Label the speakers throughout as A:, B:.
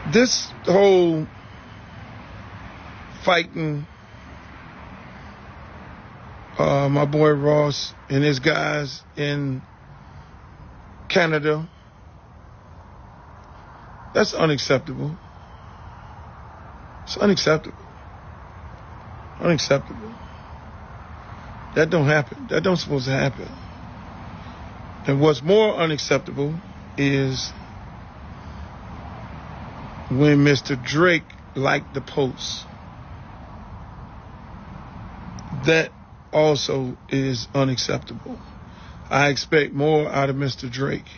A: This whole fighting my boy Ross and his guys in Canada, that's unacceptable. It's unacceptable. Unacceptable. That don't happen. That don't supposed to happen. And what's more unacceptable is when Mr. Drake liked the post. That also is unacceptable. I expect more out of Mr. Drake.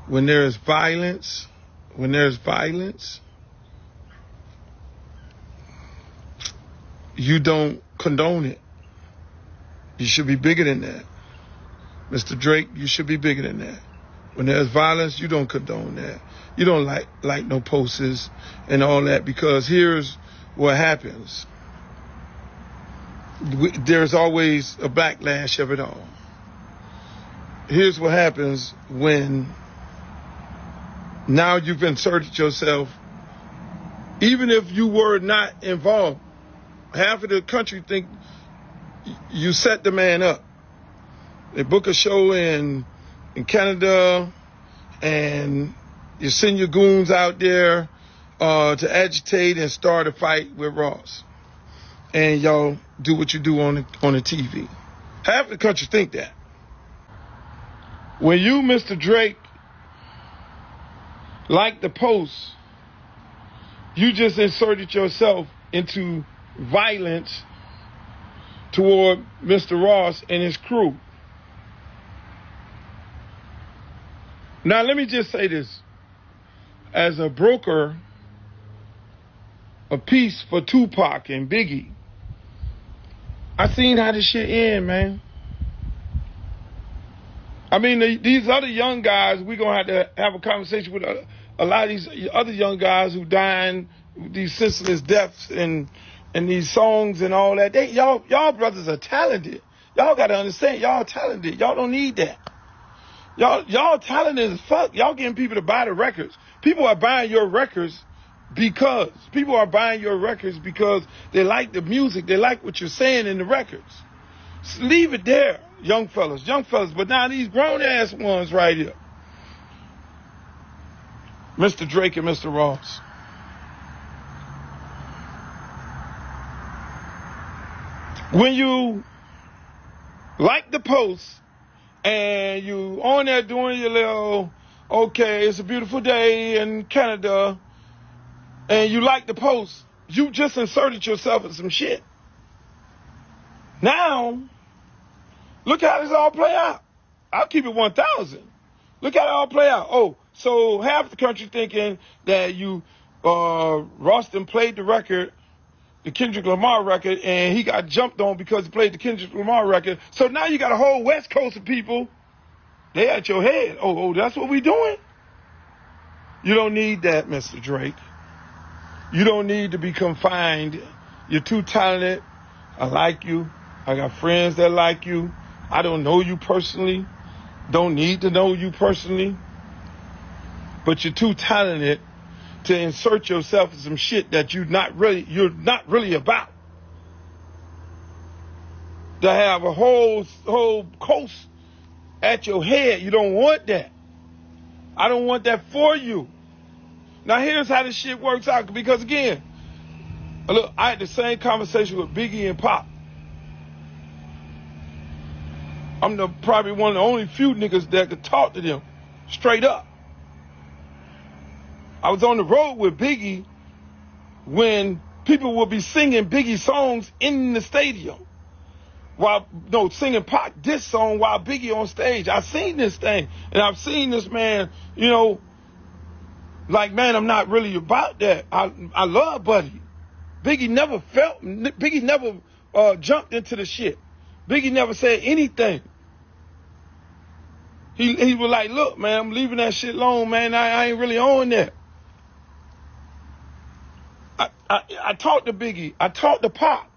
A: When there is violence, you don't condone it. You should be bigger than that. Mr. Drake, you should be bigger than that. When there's violence, you don't condone that. You don't like no posters and all that, because here's what happens. There's always a backlash of it all. Here's what happens when now you've inserted yourself, even if you were not involved. Half of the country think you set the man up. They book a show in Canada, and you send your goons out there to agitate and start a fight with Ross. And y'all do what you do on the TV. Half the country think that. When you, Mr. Drake, like the post, you just inserted yourself into violence toward Mr. Ross and his crew. Now, let me just say this. As a broker of peace for Tupac and Biggie, I seen how this shit end, man. I mean, these other young guys, we're going to have a conversation with a lot of these other young guys who dying, these senseless deaths and these songs and all that. Y'all brothers are talented. Y'all got to understand, y'all talented. Y'all don't need that. Y'all talented as fuck. Y'all getting people to buy the records. People are buying your records because they like the music. They like what you're saying in the records. So leave it there, young fellas. But now these grown-ass ones right here, Mr. Drake and Mr. Ross. When you like the post and you on there doing your little, okay, it's a beautiful day in Canada, and you like the post, you just inserted yourself in some shit. Now, look how this all play out. I'll keep it 1,000. Look how it all play out. Oh, so half the country thinking that you, Roston played the record, the Kendrick Lamar record, and he got jumped on because he played the Kendrick Lamar record. So now you got a whole West Coast of people, they at your head. Oh, that's what we doing? You don't need that, Mr. Drake. You don't need to be confined. You're too talented. I like you. I got friends that like you. I don't know you personally. Don't need to know you personally. But you're too talented to insert yourself in some shit that you're not really about. To have a whole coast at your head, you don't want that. I don't want that for you. Now here's how this shit works out, because again, look, I had the same conversation with Biggie and Pop. I'm probably one of the only few niggas that could talk to them straight up. I was on the road with Biggie when people would be singing Biggie songs in the stadium. Singing Pac diss song while Biggie on stage. I seen this thing, and I've seen this man, like, man, I'm not really about that. I love Buddy. Biggie never jumped into the shit. Biggie never said anything. He was like, look, man, I'm leaving that shit alone, man. I ain't really on that. I talked to Biggie. I talked to Pop.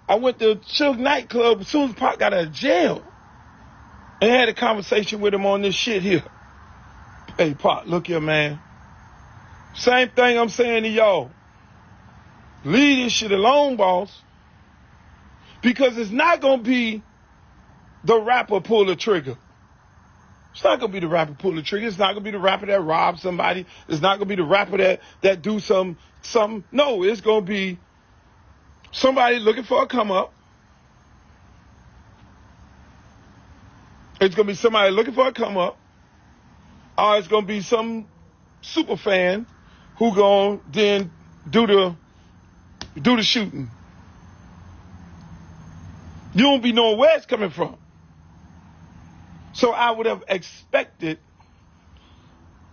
A: I went to Suge nightclub as soon as Pop got out of jail and had a conversation with him on this shit here. Hey, Pop, look here, man. Same thing I'm saying to y'all. Leave this shit alone, boss. Because it's not going to be the rapper pull the trigger. It's not going to be the rapper pull the trigger. It's not going to be the rapper that robs somebody. It's not going to be the rapper that do something. No, it's going to be somebody looking for a come up. It's going to be somebody looking for a come up. Or it's going to be some super fan who going to then do the shooting. You don't be knowing where it's coming from. So I would have expected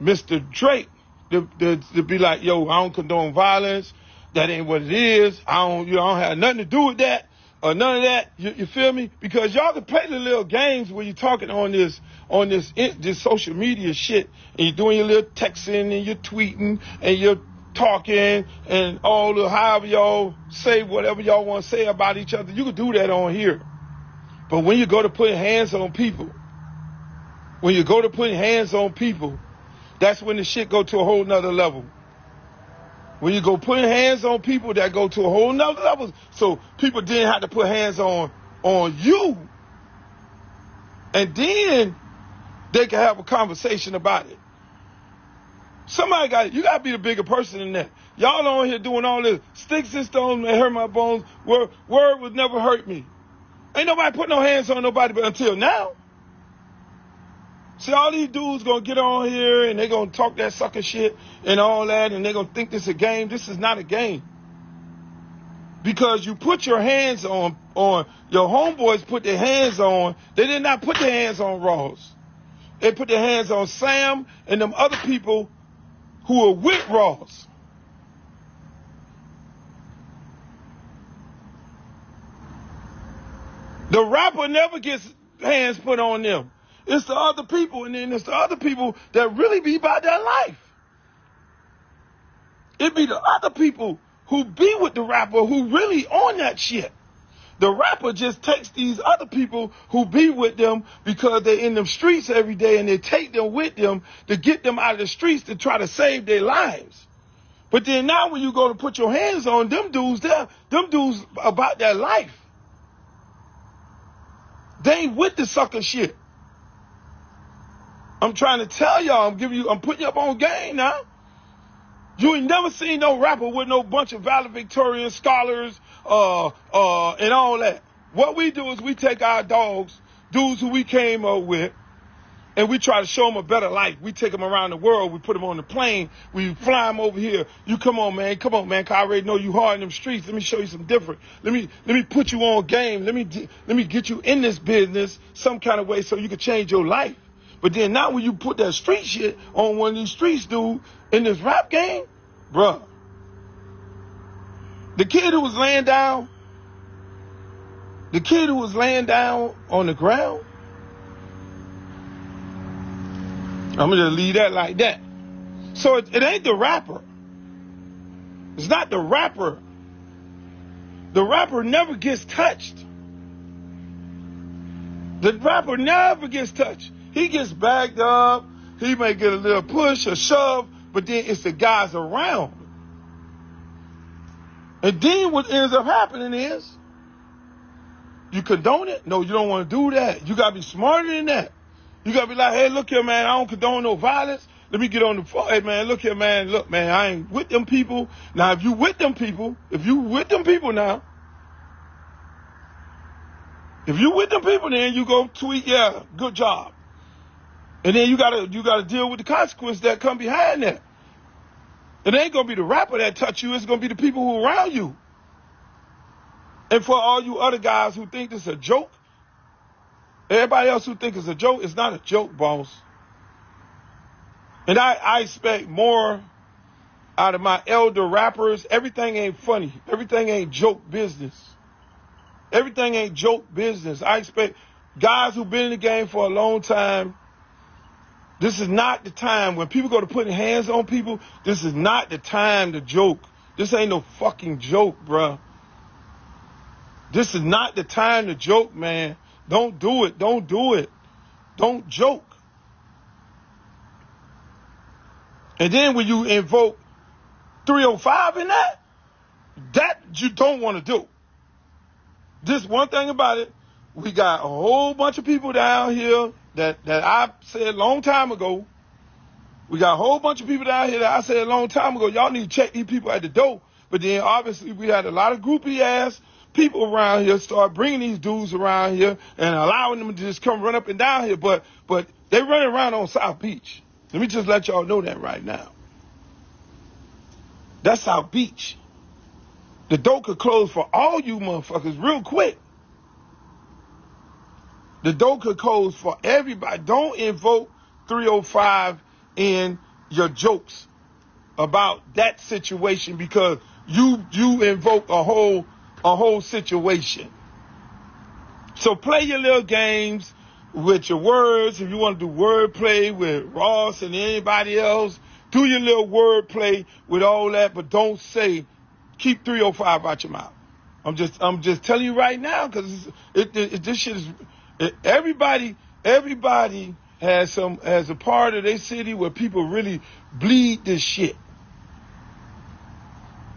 A: Mr. Drake to be like, yo, I don't condone violence. That ain't what it is. I don't have nothing to do with that or none of that. You feel me? Because y'all can play the little games where you're talking on this social media shit, and you're doing your little texting and you're tweeting and you're talking and all the however y'all say whatever y'all want to say about each other. You can do that on here. But when you go to putting hands on people, that's when the shit go to a whole nother level. When you go putting hands on people, that go to a whole nother level. So people didn't have to put hands on you. And then they can have a conversation about it. You got to be the bigger person than that. Y'all on here doing all this. Sticks and stones may hurt my bones. Word would never hurt me. Ain't nobody put no hands on nobody but until now. See, all these dudes going to get on here and they going to talk that sucker shit and all that, and they going to think this is a game. This is not a game. Because you put your hands on your homeboys put their hands on, they did not put their hands on Ross. They put their hands on Sam and them other people who are with Ross. The rapper never gets hands put on them. It's the other people, and then it's the other people that really be about their life. It be the other people who be with the rapper who really on that shit. The rapper just takes these other people who be with them because they're in them streets every day, and they take them with them to get them out of the streets to try to save their lives. But then now when you go to put your hands on them dudes, them dudes about their life. They ain't with the sucker shit. I'm trying to tell y'all, I'm putting you up on game now. You ain't never seen no rapper with no bunch of valedictorian scholars, and all that. What we do is we take our dogs, dudes who we came up with, and we try to show them a better life. We take them around the world. We put them on the plane. We fly them over here. You come on, man, cause I already know you hard in them streets. Let me show you some different. Let me put you on game. Let me get you in this business some kind of way so you can change your life. But then now when you put that street shit on one of these streets, dude, in this rap game, bruh, the kid who was laying down on the ground, I'm going to leave that like that. So it ain't the rapper. It's not the rapper. The rapper never gets touched. The rapper never gets touched. He gets backed up. He may get a little push or shove, but then it's the guys around. And then what ends up happening is, you condone it? No, you don't want to do that. You got to be smarter than that. You got to be like, hey, look here, man, I don't condone no violence. Let me get on the phone. Hey, man, look here, man. Look, man, I ain't with them people. Now, if you with them people now, then you go tweet, yeah, good job. And then you gotta deal with the consequences that come behind that. It ain't gonna be the rapper that touch you, it's gonna be the people who are around you. And for all you other guys who think this is a joke, everybody else who think it's a joke, it's not a joke, boss. And I expect more out of my elder rappers. Everything ain't funny. Everything ain't joke business. Everything ain't joke business. I expect guys who've been in the game for a long time. This is not the time. When people go to putting hands on people, this is not the time to joke. This ain't no fucking joke, bruh. This is not the time to joke, man. Don't do it. Don't do it. Don't joke. And then when you invoke 305 in that? That you don't want to do. Just one thing about it, we got a whole bunch of people down here that I said a long time ago. We got a whole bunch of people down here that I said a long time ago, y'all need to check these people at the door. But then obviously we had a lot of groupie ass people around here start bringing these dudes around here and allowing them to just come run up and down here. But they running around on South Beach. Let me just let y'all know that right now. That's South Beach. The door could close for all you motherfuckers real quick. The door could close for everybody. Don't invoke 305 in your jokes about that situation because you invoke a whole situation. So play your little games with your words. If you want to do wordplay with Ross and anybody else, do your little wordplay with all that, but don't say, keep 305 out your mouth. I'm just telling you right now because this shit is everybody has a part of their city where people really bleed this shit.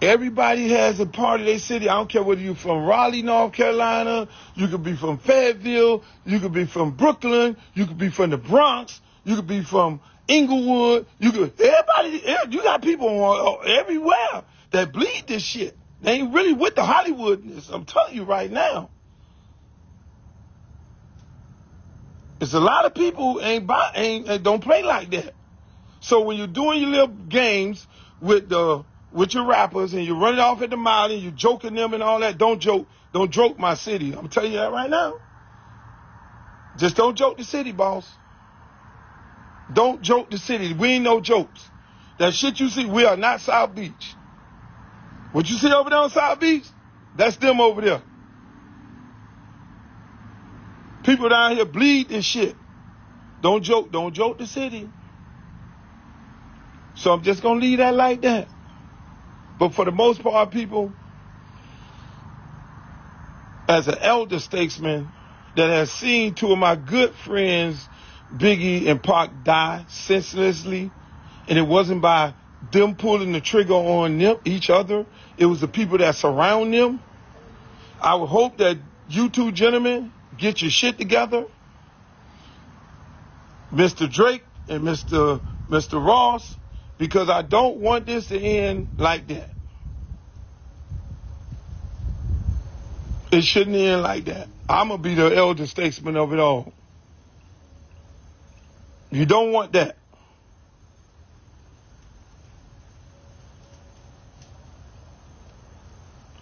A: Everybody has a part of their city. I don't care whether you're from Raleigh, North Carolina, you could be from Fayetteville, you could be from Brooklyn, you could be from the Bronx, you could be from Inglewood, you got people everywhere that bleed this shit. They ain't really with the Hollywoodness. I'm telling you right now. There's a lot of people don't play like that. So when you're doing your little games with your rappers and you're running off at the mile and you're joking them and all that, don't joke my city. I'm telling you that right now. Just don't joke the city, boss. Don't joke the city. We ain't no jokes. That shit you see, we are not South Beach. What you see over there on South Beach, that's them over there. People down here bleed this shit. Don't joke the city. So I'm just going to leave that like that. But for the most part, people, as an elder statesman that has seen two of my good friends, Biggie and Pac, die senselessly, and it wasn't by them pulling the trigger on each other, it was the people that surround them. I would hope that you two gentlemen get your shit together. Mr. Drake and Mr. Ross, because I don't want this to end like that. It shouldn't end like that. I'm going to be the elder statesman of it all. You don't want that.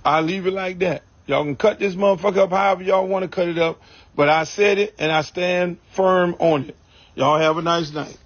A: I'll leave it like that. Y'all can cut this motherfucker up however y'all want to cut it up. But I said it and I stand firm on it. Y'all have a nice night.